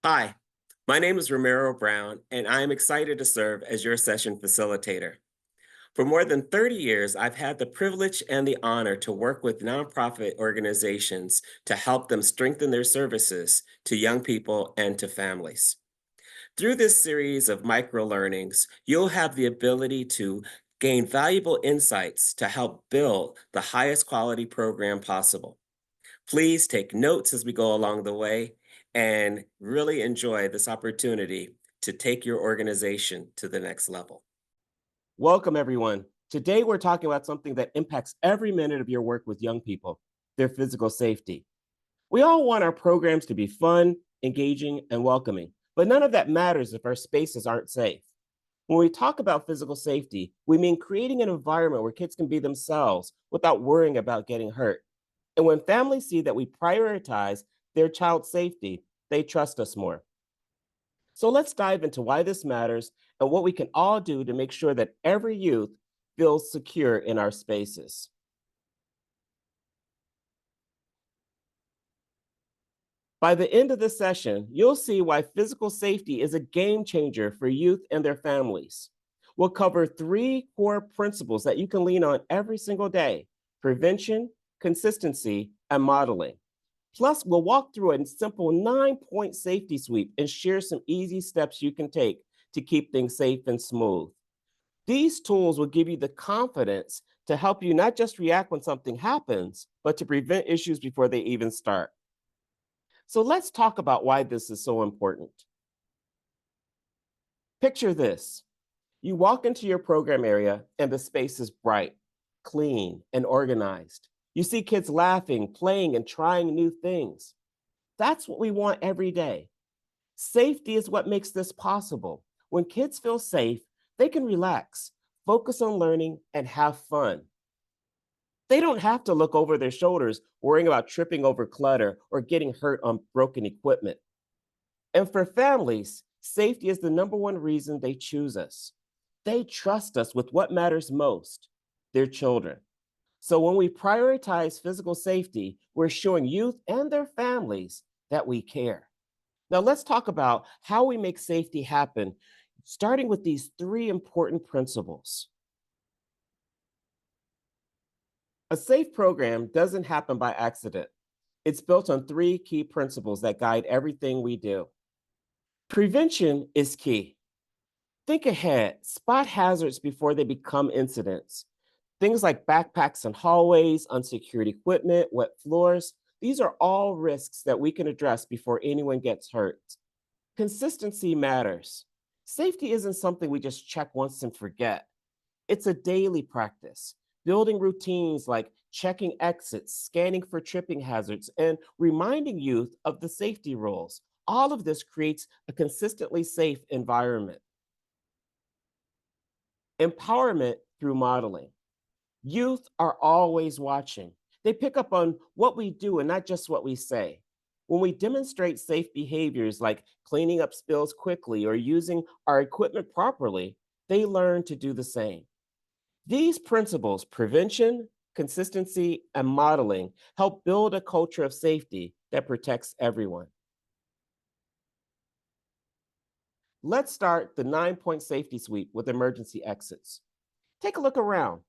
Hi, my name is Romero Brown, and I am excited to serve as your session facilitator. For more than 30 years, I've had the privilege and the honor to work with nonprofit organizations to help them strengthen their services to young people and to families. Through this series of micro learnings, you'll have the ability to gain valuable insights to help build the highest quality program possible. Please take notes as we go along the way and really enjoy this opportunity to take your organization to the next level. Welcome, everyone. Today, we're talking about something that impacts every minute of your work with young people, their physical safety. We all want our programs to be fun, engaging, and welcoming, but none of that matters if our spaces aren't safe. When we talk about physical safety, we mean creating an environment where kids can be themselves without worrying about getting hurt. And when families see that we prioritize their child's safety, they trust us more. So let's dive into why this matters and what we can all do to make sure that every youth feels secure in our spaces. By the end of this session, you'll see why physical safety is a game changer for youth and their families. We'll cover three core principles that you can lean on every single day: prevention, consistency, and modeling. Plus, we'll walk through a simple 9 point safety sweep and share some easy steps you can take to keep things safe and smooth. These tools will give you the confidence to help you not just react when something happens, but to prevent issues before they even start. So let's talk about why this is so important. Picture this: you walk into your program area and the space is bright, clean, and organized. You see kids laughing, playing, and trying new things. That's what we want every day. Safety is what makes this possible. When kids feel safe, they can relax, focus on learning, and have fun. They don't have to look over their shoulders worrying about tripping over clutter or getting hurt on broken equipment. And for families, safety is the number one reason they choose us. They trust us with what matters most: their children. So when we prioritize physical safety, we're showing youth and their families that we care. Now, let's talk about how we make safety happen, starting with these three important principles. A safe program doesn't happen by accident. It's built on three key principles that guide everything we do. Prevention is key. Think ahead, spot hazards before they become incidents. Things like backpacks in hallways, unsecured equipment, wet floors, these are all risks that we can address before anyone gets hurt. Consistency matters. Safety isn't something we just check once and forget. It's a daily practice. Building routines like checking exits, scanning for tripping hazards, and reminding youth of the safety rules. All of this creates a consistently safe environment. Empowerment through modeling. Youth are always watching. They pick up on what we do and not just what we say. When we demonstrate safe behaviors like cleaning up spills quickly or using our equipment properly, they learn to do the same. These principles, prevention, consistency, and modeling, help build a culture of safety that protects everyone. Let's start the 9 point safety sweep with emergency exits. Take a look around.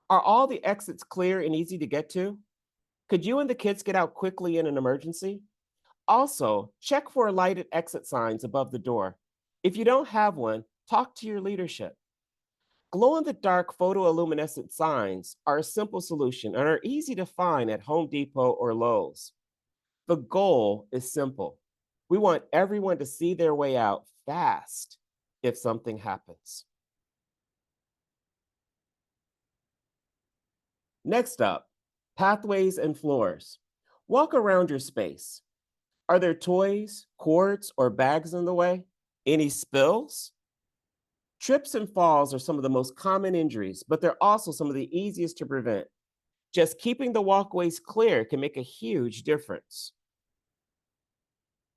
Are all the exits clear and easy to get to? Could you and the kids get out quickly in an emergency? Also, check for lighted exit signs above the door. If you don't have one, talk to your leadership. Glow in the dark photoluminescent signs are a simple solution and are easy to find at Home Depot or Lowe's. The goal is simple: we want everyone to see their way out fast if something happens. Next up, pathways and floors. Walk around your space. Are there toys, cords, or bags in the way? Any spills? Trips and falls are some of the most common injuries, but they're also some of the easiest to prevent. Just keeping the walkways clear can make a huge difference.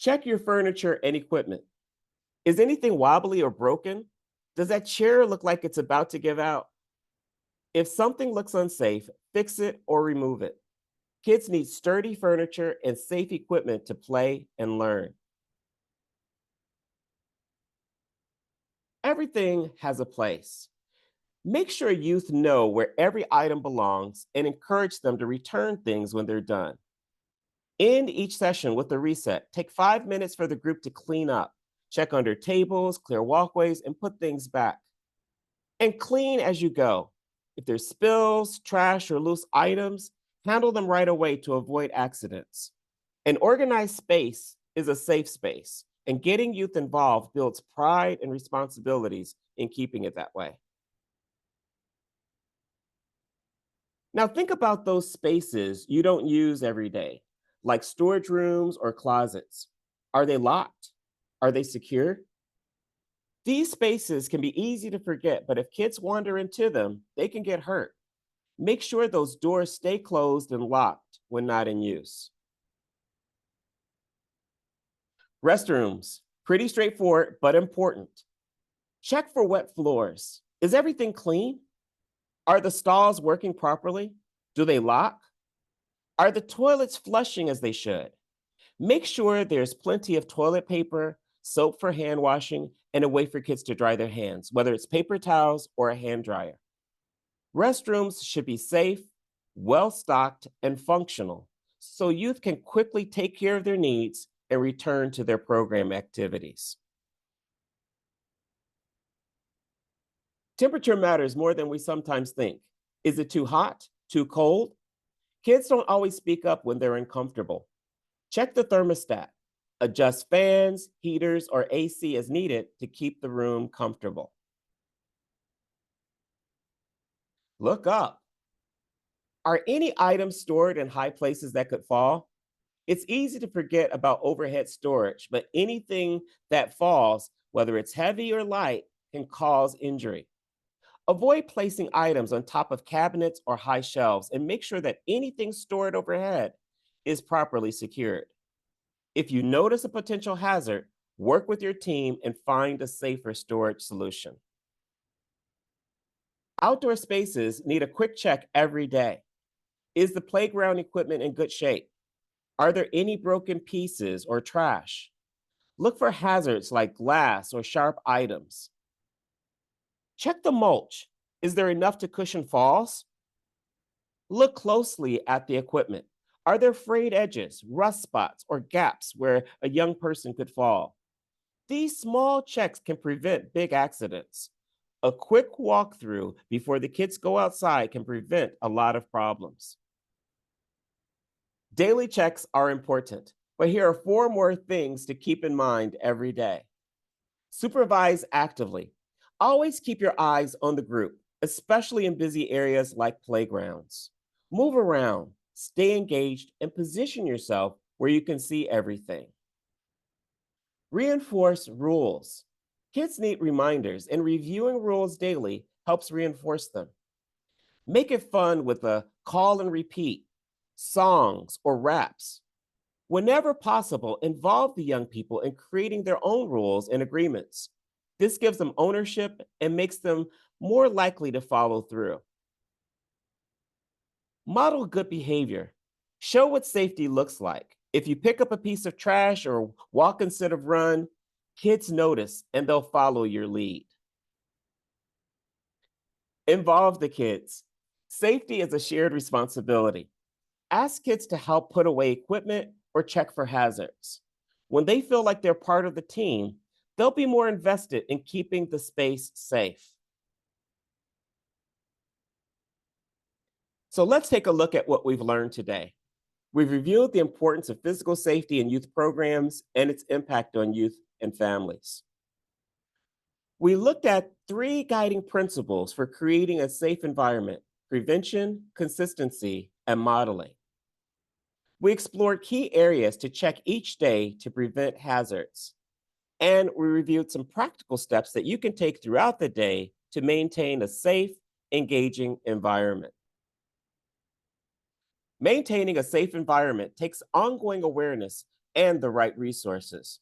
Check your furniture and equipment. Is anything wobbly or broken? Does that chair look like it's about to give out? If something looks unsafe, fix it or remove it. Kids need sturdy furniture and safe equipment to play and learn. Everything has a place. Make sure youth know where every item belongs and encourage them to return things when they're done. End each session with a reset. Take 5 minutes for the group to clean up, check under tables, clear walkways, and put things back. And clean as you go. If there's spills, trash, or loose items, handle them right away to avoid accidents. An organized space is a safe space, and getting youth involved builds pride and responsibilities in keeping it that way. Now, think about those spaces you don't use every day, like storage rooms or closets. Are they locked? Are they secure? These spaces can be easy to forget, but if kids wander into them, they can get hurt. Make sure those doors stay closed and locked when not in use. Restrooms, pretty straightforward, but important. Check for wet floors. Is everything clean? Are the stalls working properly? Do they lock? Are the toilets flushing as they should? Make sure there's plenty of toilet paper, soap for hand washing, and a way for kids to dry their hands, whether it's paper towels or a hand dryer. Restrooms should be safe, well stocked, and functional so youth can quickly take care of their needs and return to their program activities. Temperature matters more than we sometimes think. Is it too hot? Too cold? Kids don't always speak up when they're uncomfortable. Check the thermostat. Adjust fans, heaters, or AC as needed to keep the room comfortable. Look up. Are any items stored in high places that could fall? It's easy to forget about overhead storage, but anything that falls, whether it's heavy or light, can cause injury. Avoid placing items on top of cabinets or high shelves and make sure that anything stored overhead is properly secured. If you notice a potential hazard, work with your team and find a safer storage solution. Outdoor spaces need a quick check every day. Is the playground equipment in good shape? Are there any broken pieces or trash? Look for hazards like glass or sharp items. Check the mulch. Is there enough to cushion falls? Look closely at the equipment. Are there frayed edges, rust spots, or gaps where a young person could fall? These small checks can prevent big accidents. A quick walkthrough before the kids go outside can prevent a lot of problems. Daily checks are important, but here are four more things to keep in mind every day. Supervise actively. Always keep your eyes on the group, especially in busy areas like playgrounds. Move around, stay engaged, and position yourself where you can see everything. Reinforce rules. Kids need reminders, and reviewing rules daily helps reinforce them. Make it fun with a call and repeat, songs, or raps. Whenever possible, involve the young people in creating their own rules and agreements. This gives them ownership and makes them more likely to follow through. Model good behavior. Show what safety looks like. If you pick up a piece of trash or walk instead of run, kids notice and they'll follow your lead. Involve the kids. Safety is a shared responsibility. Ask kids to help put away equipment or check for hazards. When they feel like they're part of the team, they'll be more invested in keeping the space safe. So let's take a look at what we've learned today. We've reviewed the importance of physical safety in youth programs and its impact on youth and families. We looked at three guiding principles for creating a safe environment: prevention, consistency, and modeling. We explored key areas to check each day to prevent hazards. And we reviewed some practical steps that you can take throughout the day to maintain a safe, engaging environment. Maintaining a safe environment takes ongoing awareness and the right resources.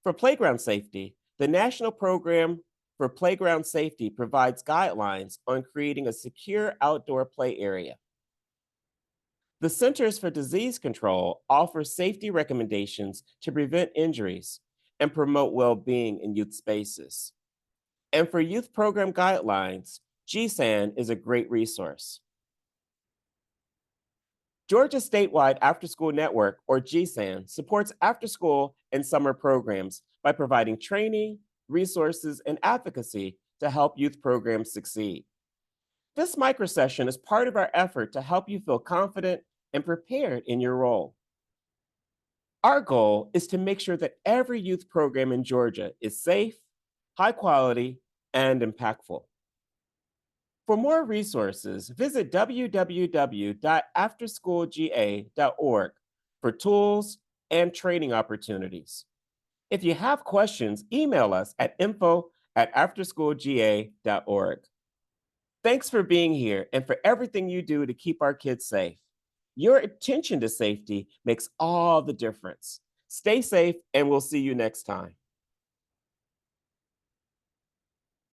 For playground safety, the National Program for Playground Safety provides guidelines on creating a secure outdoor play area. The Centers for Disease Control offers safety recommendations to prevent injuries and promote well being in youth spaces. And for youth program guidelines, GSAN is a great resource. Georgia Statewide After School Network, or GSAN, supports after school and summer programs by providing training, resources, and advocacy to help youth programs succeed. This microsession is part of our effort to help you feel confident and prepared in your role. Our goal is to make sure that every youth program in Georgia is safe, high quality, and impactful. For more resources, visit www.afterschoolga.org for tools and training opportunities. If you have questions, email us at info@afterschoolga.org. Thanks for being here and for everything you do to keep our kids safe. Your attention to safety makes all the difference. Stay safe, and we'll see you next time.